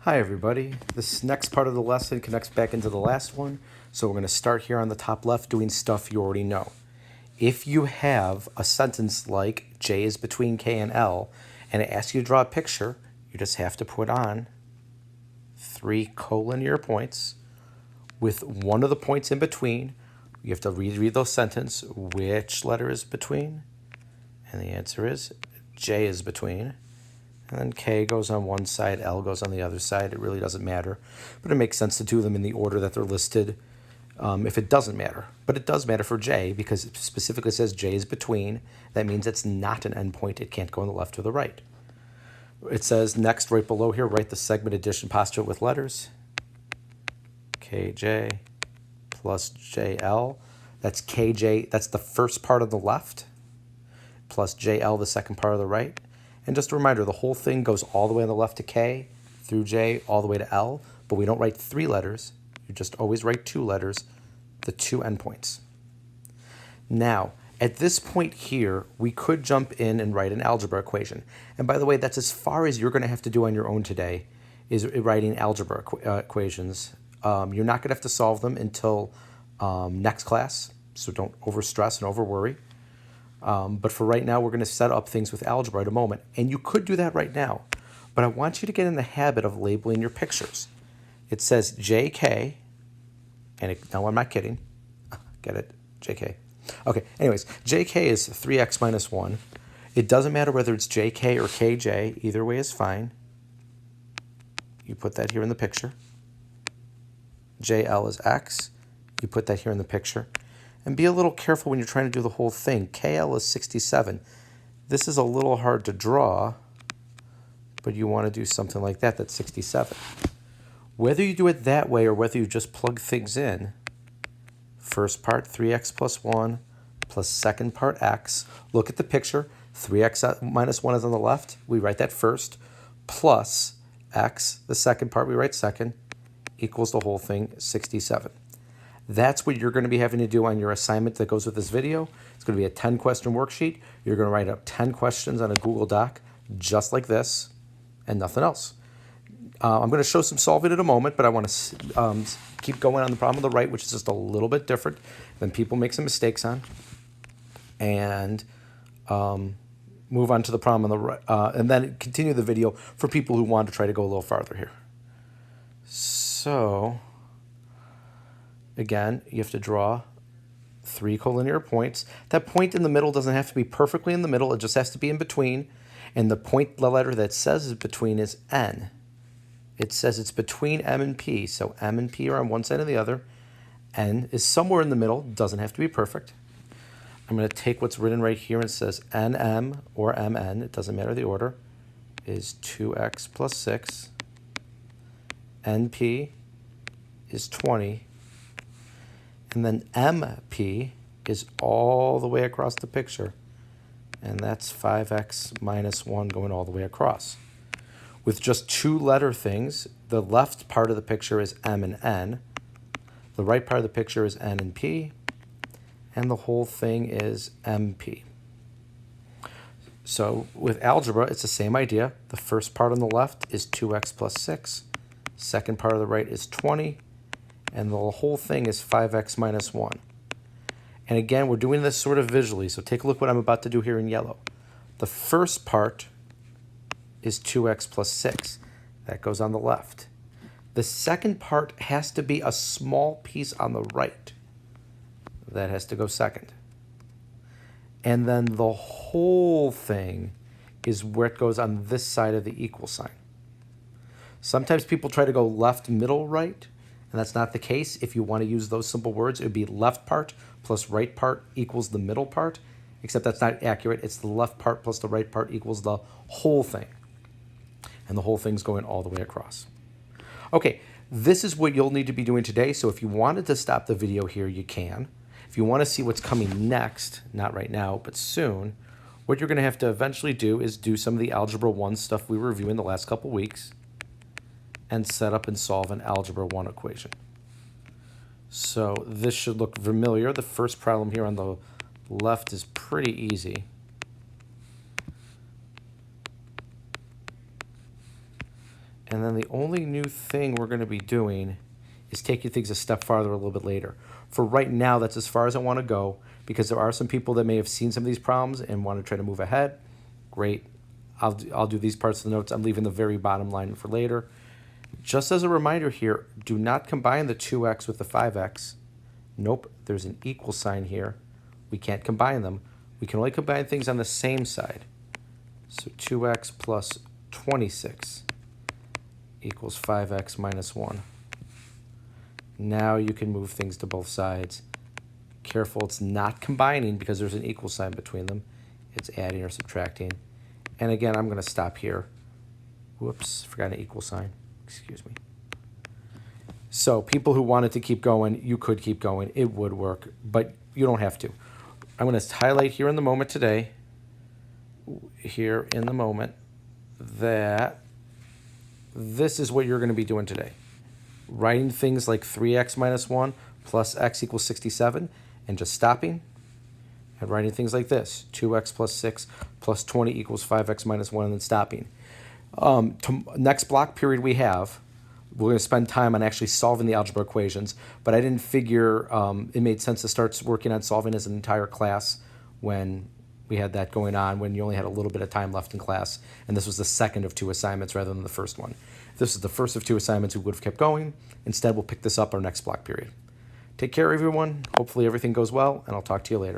Hi everybody, this next part of the lesson connects back into the last one, so we're going to start here on the top left doing stuff you already know. If you have a sentence like J is between K and L, and it asks you to draw a picture, you just have to put on 3 collinear points with one of the points in between. You have to reread those sentences. Which letter is between? And the answer is J is between. And then K goes on one side, L goes on the other side. It really doesn't matter. But it makes sense to do them in the order that they're listed if it doesn't matter. But it does matter for J because it specifically says J is between. That means it's not an endpoint. It can't go on the left or the right. It says next, right below here, write the segment addition postulate with letters. KJ plus JL. That's KJ, that's the first part of the left, plus JL, the second part of the right. And just a reminder, the whole thing goes all the way on the left to K, through J, all the way to L, but we don't write 3 letters. You just always write 2 letters, the 2 endpoints. Now, at this point here, we could jump in and write an algebra equation. And by the way, that's as far as you're going to have to do on your own today, is writing algebra equations. You're not going to have to solve them until next class, so don't over-stress and over-worry. But for right now, we're going to set up things with algebra in a moment. And you could do that right now. But I want you to get in the habit of labeling your pictures. It says JK, and no, I'm not kidding. Get it? JK. Okay, anyways, JK is 3x minus 1. It doesn't matter whether it's JK or KJ. Either way is fine. You put that here in the picture. JL is x. You put that here in the picture. And be a little careful when you're trying to do the whole thing. KL is 67. This is a little hard to draw, but you want to do something like that, that's 67. Whether you do it that way or whether you just plug things in, first part 3x plus 1 plus second part x. Look at the picture. 3x minus 1 is on the left. We write that first. Plus x, the second part we write second, equals the whole thing, 67. That's what you're going to be having to do on your assignment that goes with this video. It's going to be a 10-question worksheet. You're going to write up 10 questions on a Google Doc, just like this, and nothing else. I'm going to show some solving in a moment, but I want to keep going on the problem on the right, which is just a little bit different than people make some mistakes on, and move on to the problem on the right, and then continue the video for people who want to try to go a little farther here. So again, you have to draw 3 collinear points. That point in the middle doesn't have to be perfectly in the middle. It just has to be in between. And the point, the letter that says is between is N. It says it's between M and P. So M and P are on one side and the other. N is somewhere in the middle. Doesn't have to be perfect. I'm going to take what's written right here and it says NM or MN. It doesn't matter the order. Is 2x plus 6. NP is 20. And then MP is all the way across the picture. And that's 5x minus 1 going all the way across. With just 2 letter things, the left part of the picture is M and N. The right part of the picture is N and P. And the whole thing is MP. So with algebra, it's the same idea. The first part on the left is 2x plus 6. Second part of the right is 20. And the whole thing is 5x minus 1. And again, we're doing this sort of visually, so take a look what I'm about to do here in yellow. The first part is 2x plus 6. That goes on the left. The second part has to be a small piece on the right. That has to go second. And then the whole thing is where it goes on this side of the equal sign. Sometimes people try to go left, middle, right. And that's not the case. If you want to use those simple words, it would be left part plus right part equals the middle part, except that's not accurate. It's the left part plus the right part equals the whole thing. And the whole thing's going all the way across. Okay, this is what you'll need to be doing today. So if you wanted to stop the video here, you can. If you want to see what's coming next, not right now, but soon, what you're going to have to eventually do is do some of the Algebra 1 stuff we were reviewing the last couple weeks, and set up and solve an Algebra 1 equation. So this should look familiar. The first problem here on the left is pretty easy. And then the only new thing we're going to be doing is taking things a step farther a little bit later. For right now, that's as far as I want to go, because there are some people that may have seen some of these problems and want to try to move ahead. Great. I'll do these parts of the notes. I'm leaving the very bottom line for later. Just as a reminder here, do not combine the 2x with the 5x. Nope, there's an equal sign here. We can't combine them. We can only combine things on the same side. So 2x plus 26 equals 5x minus 1. Now you can move things to both sides. Careful, it's not combining because there's an equal sign between them. It's adding or subtracting. And again, I'm going to stop here. Whoops, forgot an equal sign. Excuse me. So people who wanted to keep going, you could keep going. It would work, but you don't have to. I'm going to highlight here in the moment today, that this is what you're going to be doing today. Writing things like 3x minus 1 plus x equals 67 and just stopping. And writing things like this, 2x plus 6 plus 20 equals 5x minus 1 and then stopping. Next block period we're going to spend time on actually solving the algebra equations, but I didn't figure it made sense to start working on solving as an entire class when we had that going on, when you only had a little bit of time left in class, and this was the second of 2 assignments rather than the first one. If this is the first of 2 assignments, we would have kept going. Instead, we'll pick this up our next block period. Take care, everyone. Hopefully everything goes well, and I'll talk to you later.